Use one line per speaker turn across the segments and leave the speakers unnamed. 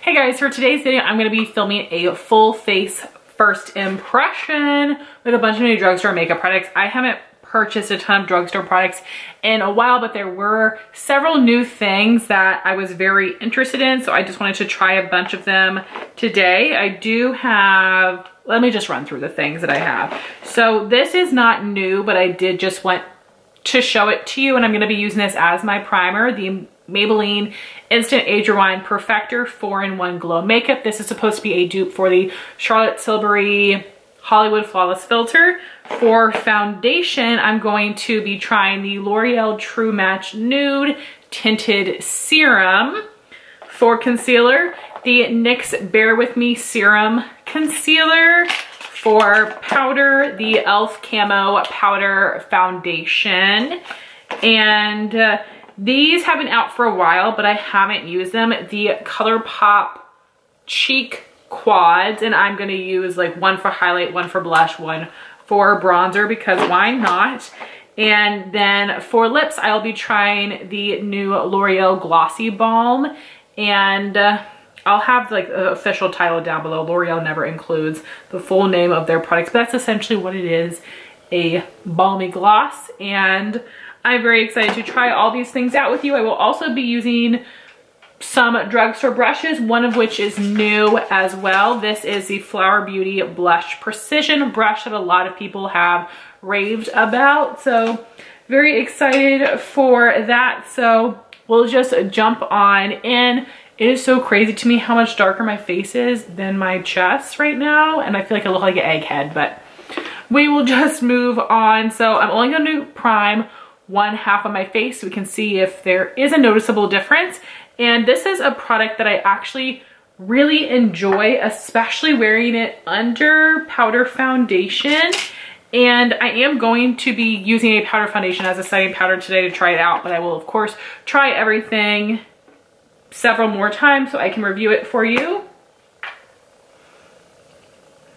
Hey guys, for today's video, I'm gonna be filming a full face first impression with a bunch of new drugstore makeup products. I haven't purchased a ton of drugstore products in a while, but there were several new things that I was very interested in, so I just wanted to try a bunch of them today. I do have, let me just run through the things that I have. So this is not new, but I did just want to show it to you, and I'm gonna be using this as my primer, the Maybelline Instant Age Rewind Perfector 4-in-1 Glow Makeup. This is supposed to be a dupe for the Charlotte Tilbury Hollywood Flawless Filter. For foundation, I'm going to be trying the L'Oreal True Match Nude Tinted Serum. For concealer, the NYX Bear Me Serum Concealer. For powder, the e.l.f. Camo Powder Foundation. And these have been out for a while, but I haven't used them. The ColourPop Cheek Quads, and I'm gonna use like one for highlight, one for blush, one for bronzer, because why not? And then for lips, I'll be trying the new L'Oreal Glossy Balm, and I'll have like the official title down below. L'Oreal never includes the full name of their products, but that's essentially what it is, a balmy gloss. And I'm very excited to try all these things out with you. I will also be using some drugstore brushes, one of which is new as well. This is the Flower Beauty Blush Precision brush that a lot of people have raved about. So very excited for that. So we'll just jump on in. It is so crazy to me how much darker my face is than my chest right now. And I feel like I look like an egghead, but we will just move on. So I'm only gonna do prime one half of my face so we can see if there is a noticeable difference. And this is a product that I actually really enjoy, especially wearing it under powder foundation. And I am going to be using a powder foundation as a setting powder today to try it out, but I will of course try everything several more times so I can review it for you.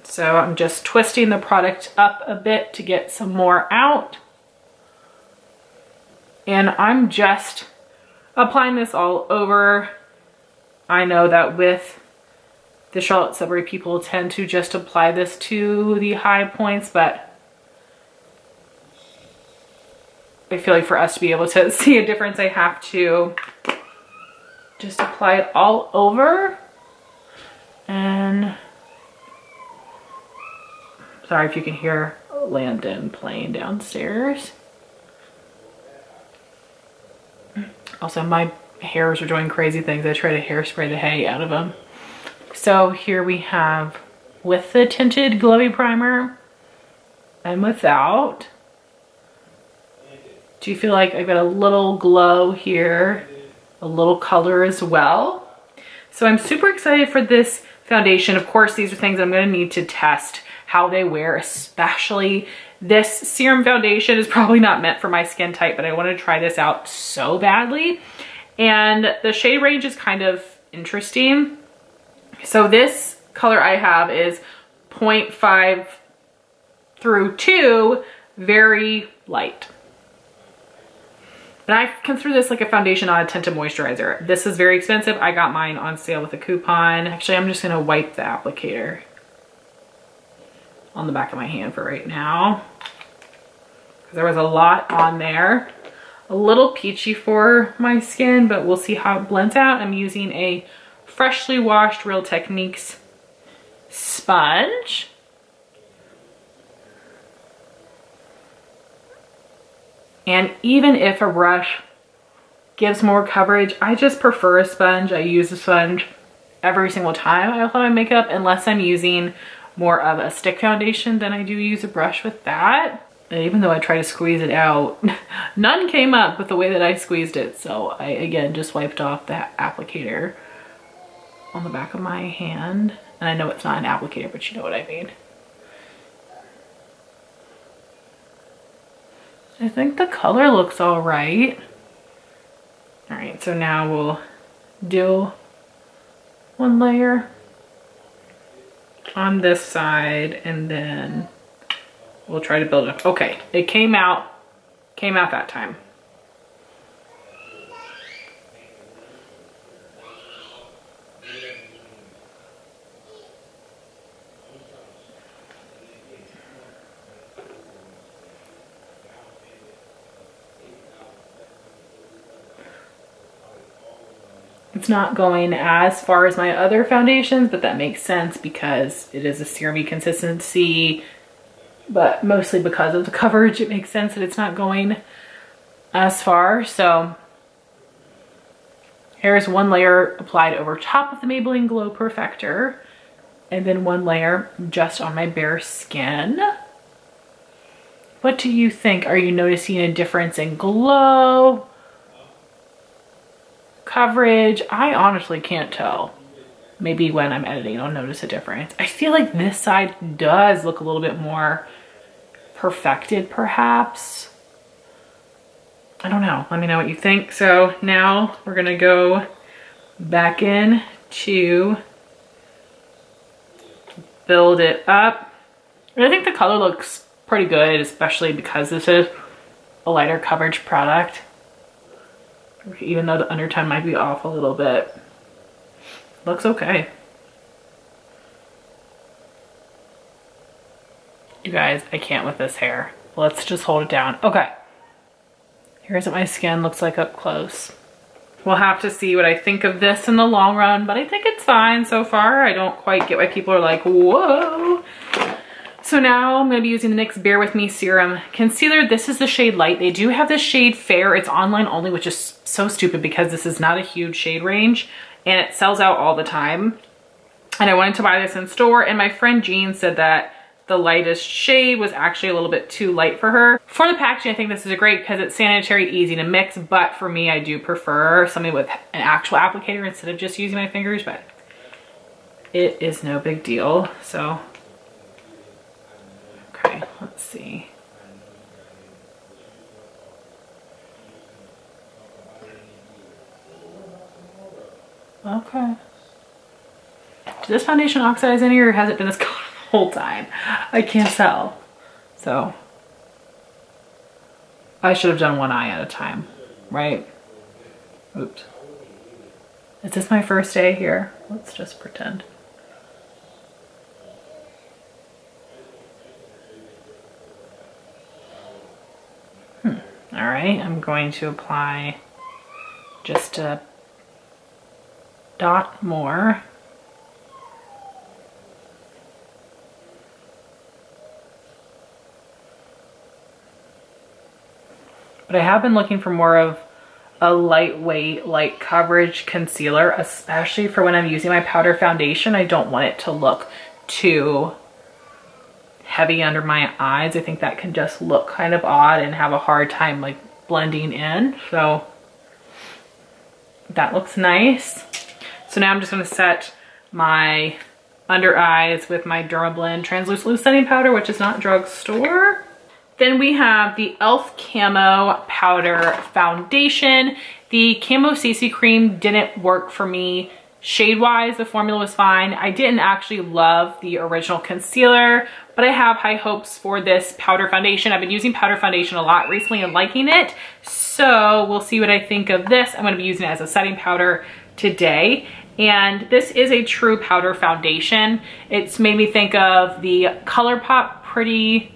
So I'm just twisting the product up a bit to get some more out. And I'm just applying this all over. I know that with the Charlotte Tilbury, people tend to just apply this to the high points, but I feel like for us to be able to see a difference, I have to just apply it all over. And sorry if you can hear Landon playing downstairs. Also, my hairs are doing crazy things. I try to hairspray the hay out of them. So here we have with the tinted glowy primer and without. Do you feel like I've got a little glow here, a little color as well? So I'm super excited for this foundation. Of course, these are things I'm gonna need to test how they wear, especially this serum foundation is probably not meant for my skin type, but I want to try this out so badly. And the shade range is kind of interesting. So this color I have is 0.5 through 2, very light. But I consider this like a foundation, not a tinted moisturizer. This is very expensive. I got mine on sale with a coupon. Actually, I'm just gonna wipe the applicator on the back of my hand for right now, because there was a lot on there. A little peachy for my skin, but we'll see how it blends out. I'm using a freshly washed Real Techniques sponge. And even if a brush gives more coverage, I just prefer a sponge. I use a sponge every single time I apply my makeup, unless I'm using more of a stick foundation, than I do use a brush with that. And even though I try to squeeze it out, none came up with the way that I squeezed it. So I, again, just wiped off that applicator on the back of my hand. And I know it's not an applicator, but you know what I mean. I think the color looks all right. All right, so now we'll do one layer on this side, and then we'll try to build it up. Okay, it came out that time. It's not going as far as my other foundations, but that makes sense because it is a serum-y consistency, but mostly because of the coverage, it makes sense that it's not going as far. So here's one layer applied over top of the Maybelline Glow Perfector, and then one layer just on my bare skin. What do you think? Are you noticing a difference in glow? Coverage? I honestly can't tell. Maybe when I'm editing, I'll notice a difference. I feel like this side does look a little bit more perfected, perhaps. I don't know. Let me know what you think. So now we're gonna go back in to build it up. And I think the color looks pretty good, especially because this is a lighter coverage product. Even though the undertone might be off a little bit. Looks okay. You guys, I can't with this hair. Let's just hold it down. Okay. Here's what my skin looks like up close. We'll have to see what I think of this in the long run, but I think it's fine so far. I don't quite get why people are like, whoa. So now I'm gonna be using the NYX Bear with Me Serum Concealer. This is the shade Light. They do have the shade Fair. It's online only, which is so stupid because this is not a huge shade range and it sells out all the time. And I wanted to buy this in store, and my friend Jean said that the lightest shade was actually a little bit too light for her. For the packaging, I think this is great because it's sanitary, easy to mix, but for me, I do prefer something with an actual applicator instead of just using my fingers, but it is no big deal. So, okay, let's see. Okay. Did this foundation oxidize any, or has it been this color the whole time? I can't tell. So I should have done one eye at a time, right? Oops. Is this my first day here? Let's just pretend. All right, I'm going to apply just a dot more. But I have been looking for more of a lightweight, light coverage concealer, especially for when I'm using my powder foundation. I don't want it to look too heavy under my eyes. I think that can just look kind of odd and have a hard time like blending in. So that looks nice. So now I'm just gonna set my under eyes with my Dermablend Translucent Setting Powder, which is not Drugstore. Then we have the e.l.f. Camo Powder Foundation. The Camo CC Cream didn't work for me shade-wise. The formula was fine. I didn't actually love the original concealer, but I have high hopes for this powder foundation. I've been using powder foundation a lot recently and liking it. So we'll see what I think of this. I'm gonna be using it as a setting powder today. And this is a true powder foundation. It's made me think of the ColourPop Pretty,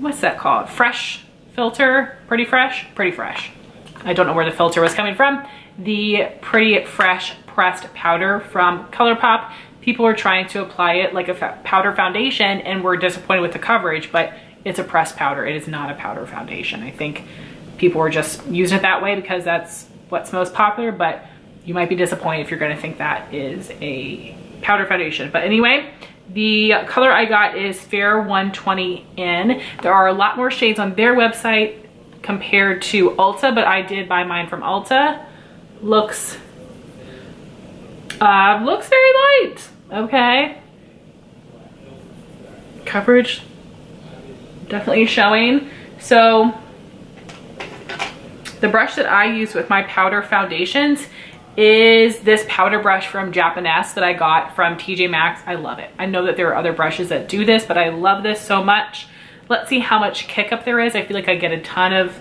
what's that called? Fresh filter, Pretty Fresh? Pretty Fresh. I don't know where the filter was coming from. The Pretty Fresh pressed powder from ColourPop. People are trying to apply it like a powder foundation and were disappointed with the coverage, but it's a pressed powder. It is not a powder foundation. I think people were just using it that way because that's what's most popular, but you might be disappointed if you're gonna think that is a powder foundation. But anyway, the color I got is Fair 120N. There are a lot more shades on their website compared to Ulta, but I did buy mine from Ulta. Looks very light, okay. Coverage definitely showing. So the brush that I use with my powder foundations is this powder brush from Japanese that I got from TJ Maxx. I love it. I know that there are other brushes that do this, but I love this so much. Let's see how much kick up there is. I feel like I get a ton of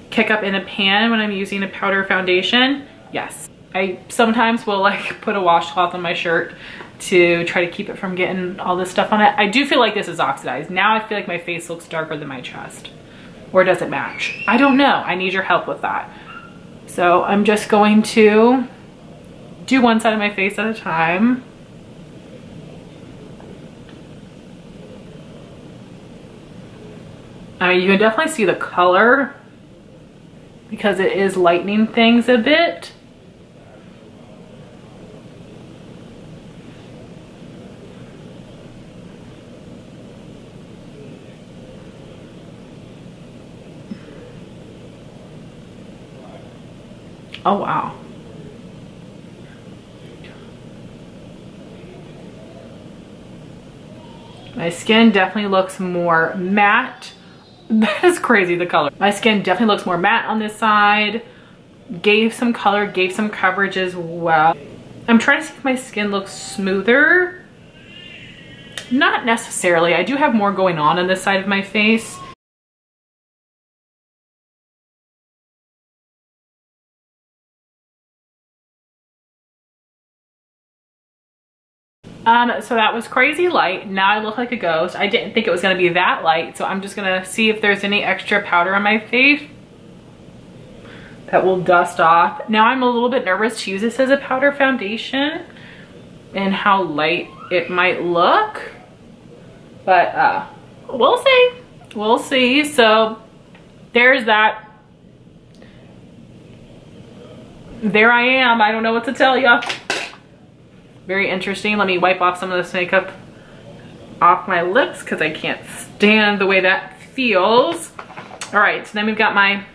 kick up in a pan when I'm using a powder foundation. Yes. I sometimes will like put a washcloth on my shirt to try to keep it from getting all this stuff on it. I do feel like this is oxidized. Now I feel like my face looks darker than my chest. Or does it match? I don't know. I need your help with that. So I'm just going to do one side of my face at a time. I mean, you can definitely see the color because it is lightening things a bit. Oh, wow. My skin definitely looks more matte. That is crazy, the color. My skin definitely looks more matte on this side. Gave some color, gave some coverage as well. I'm trying to see if my skin looks smoother. Not necessarily. I do have more going on this side of my face. So that was crazy light. Now I look like a ghost. I didn't think it was gonna be that light, so I'm just gonna see if there's any extra powder on my face that will dust off. Now I'm a little bit nervous to use this as a powder foundation and how light it might look, but we'll see. We'll see. So there's that. There I am. I don't know what to tell you. Very interesting. Let me wipe off some of this makeup off my lips because I can't stand the way that feels. All right, so then we've got my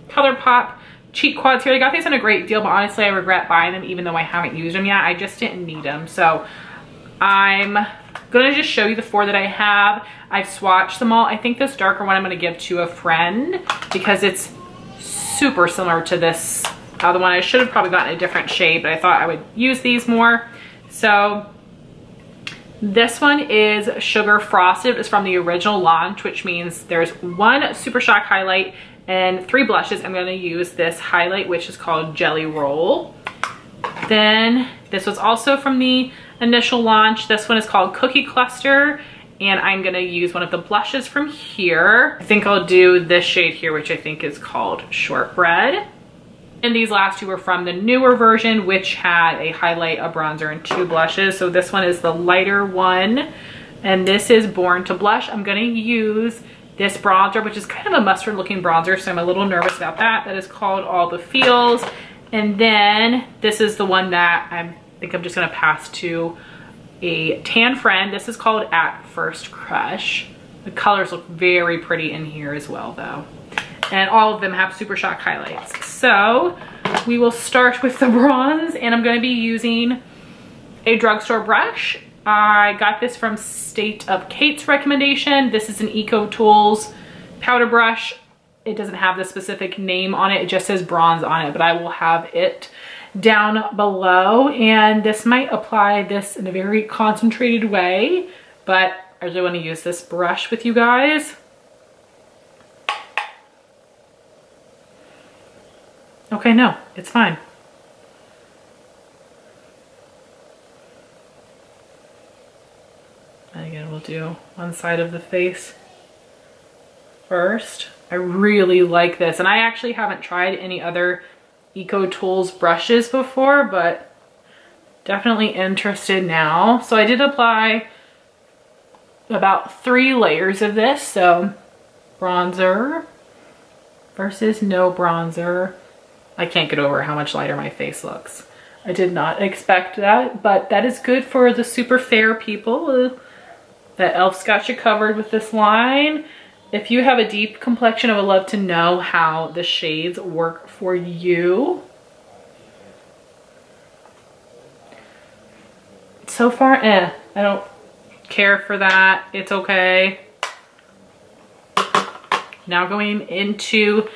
ColourPop cheek quads here. I got these on a great deal, but honestly I regret buying them even though I haven't used them yet. I just didn't need them. So I'm gonna just show you the 4 that I have. I've swatched them all. I think this darker one I'm gonna give to a friend because it's super similar to this other one. I should have probably gotten a different shade, but I thought I would use these more. So this one is Sugar Frosted. It's from the original launch, which means there's 1 Super Shock highlight and 3 blushes. I'm going to use this highlight, which is called Jelly Roll. Then this was also from the initial launch. This one is called Cookie Cluster, and I'm going to use one of the blushes from here. I think I'll do this shade here, which I think is called Shortbread. And these last 2 were from the newer version, which had a highlight, a bronzer, and 2 blushes. So this one is the lighter one, and this is Born to Blush. I'm gonna use this bronzer, which is kind of a mustard looking bronzer, so I'm a little nervous about that. That is called All the Feels. And then this is the one that I think I'm just gonna pass to a tan friend. This is called At First Crush. The colors look very pretty in here as well though. And all of them have Super Shock highlights. So we will start with the bronze, and I'm going to be using a drugstore brush. I got this from State of Kate's recommendation. This is an Eco Tools powder brush. It doesn't have the specific name on it. It just says bronze on it, but I will have it down below. And this might apply this in a very concentrated way, but I really want to use this brush with you guys. Okay, no, it's fine. And again, we'll do one side of the face first. I really like this, and I actually haven't tried any other Eco Tools brushes before, but definitely interested now. So I did apply about 3 layers of this. So bronzer versus no bronzer. I can't get over how much lighter my face looks. I did not expect that, but that is good for the super fair people. That e.l.f.'s got you covered with this line. If you have a deep complexion, I would love to know how the shades work for you. So far, I don't care for that. It's okay. Now going into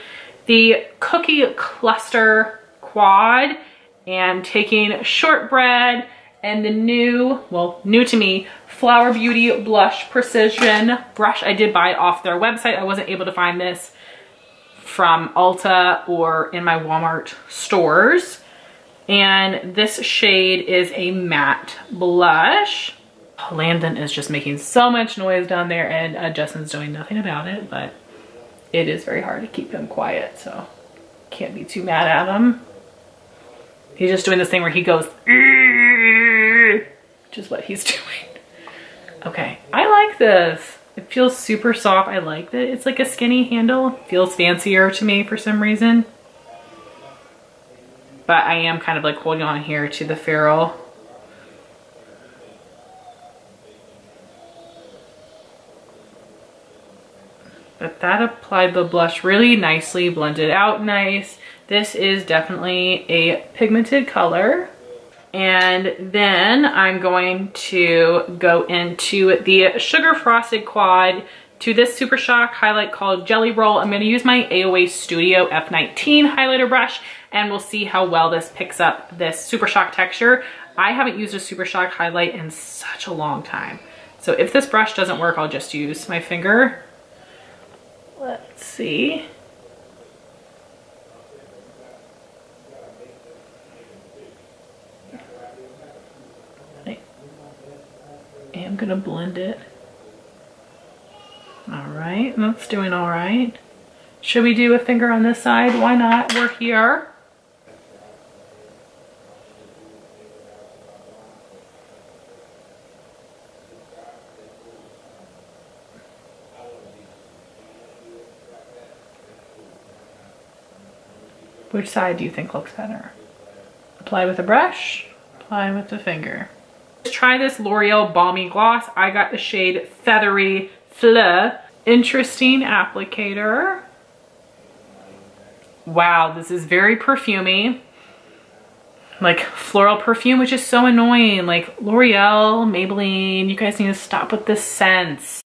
the Cookie Cluster Quad and taking Shortbread and the new, well, new to me, Flower Beauty Blush Precision brush. I did buy it off their website. I wasn't able to find this from Ulta or in my Walmart stores. And this shade is a matte blush. Landon is just making so much noise down there, and Justin's doing nothing about it, but it is very hard to keep him quiet, so Can't be too mad at him. He's just doing this thing where he goes, which is what he's doing. Okay, I like this. It feels super soft. I like that it's like a skinny handle. Feels fancier to me for some reason. But I am kind of like holding on here to the ferrule. But that applied the blush really nicely, blended out nice. This is definitely a pigmented color. And then I'm going to go into the Sugar Frosted Quad to this Super Shock highlight called Jelly Roll. I'm going to use my AOA Studio F19 highlighter brush, and we'll see how well this picks up this Super Shock texture. I haven't used a Super Shock highlight in such a long time. So if this brush doesn't work, I'll just use my finger. Let's see. I am gonna blend it. All right, that's doing all right. Should we do a finger on this side? Why not? We're here. Which side do you think looks better? Apply with a brush, apply with the finger. Let's try this L'Oreal Balm-in-Gloss. I got the shade Feathery Fleur. Interesting applicator. Wow, this is very perfumey. Like floral perfume, which is so annoying. Like L'Oreal, Maybelline, you guys need to stop with this scents.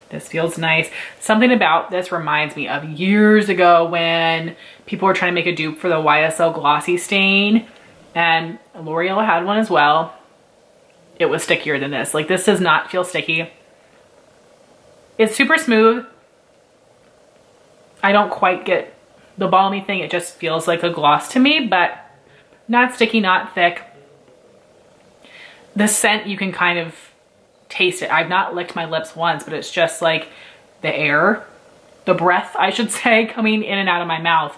This feels nice. Something about this reminds me of years ago when people were trying to make a dupe for the YSL Glossy Stain, and L'Oreal had one as well. It was stickier than this. Like, this does not feel sticky. It's super smooth. I don't quite get the balmy thing. It just feels like a gloss to me, but not sticky, not thick. The scent, you can kind of taste it. I've not licked my lips once, but it's just like the air, the breath, I should say, coming in and out of my mouth.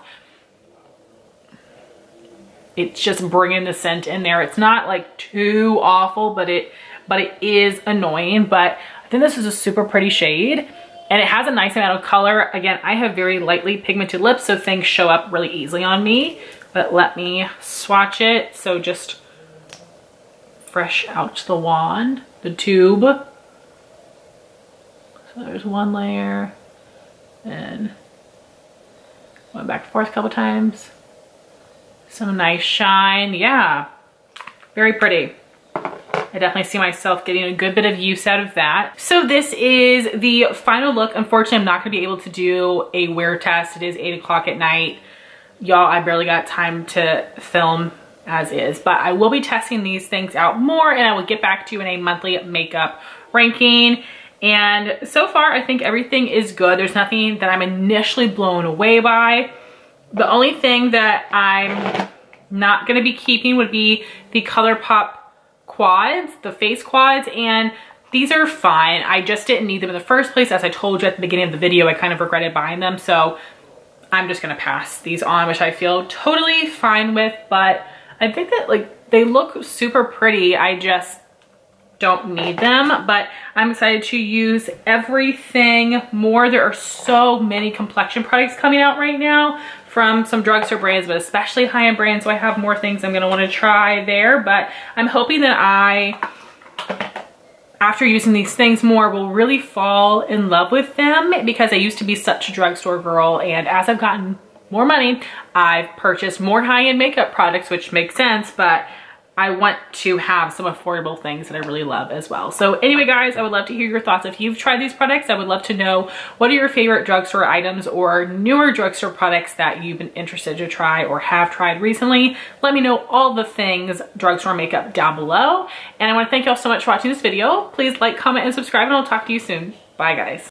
It's just bringing the scent in there. It's not like too awful, but it is annoying. But I think this is a super pretty shade, and it has a nice amount of color. Again, I have very lightly pigmented lips, so things show up really easily on me. But let me swatch it. So just fresh out the wand, the tube. So there's one layer, and went back and forth a couple times. Some nice shine. Yeah, very pretty. I definitely see myself getting a good bit of use out of that. So this is the final look. Unfortunately, I'm not gonna be able to do a wear test. It is 8 o'clock at night. Y'all, I barely got time to film as is, but I will be testing these things out more, and I will get back to you in a monthly makeup ranking. And so far, I think everything is good. There's nothing that I'm initially blown away by. The only thing that I'm not gonna be keeping would be the ColourPop quads, the face quads, and these are fine. I just didn't need them in the first place. As I told you at the beginning of the video, I kind of regretted buying them, so I'm just gonna pass these on, which I feel totally fine with. But I think that, like, they look super pretty. I just don't need them, but I'm excited to use everything more. There are so many complexion products coming out right now from some drugstore brands, but especially high-end brands, so I have more things I'm gonna wanna try there. But I'm hoping that after using these things more, will really fall in love with them, because I used to be such a drugstore girl, and as I've gotten more money, I've purchased more high-end makeup products, which makes sense, but I want to have some affordable things that I really love as well. So anyway, guys, I would love to hear your thoughts. If you've tried these products, I would love to know what are your favorite drugstore items or newer drugstore products that you've been interested to try or have tried recently. Let me know all the things drugstore makeup down below. And I want to thank y'all so much for watching this video. Please like, comment, and subscribe, and I'll talk to you soon. Bye, guys.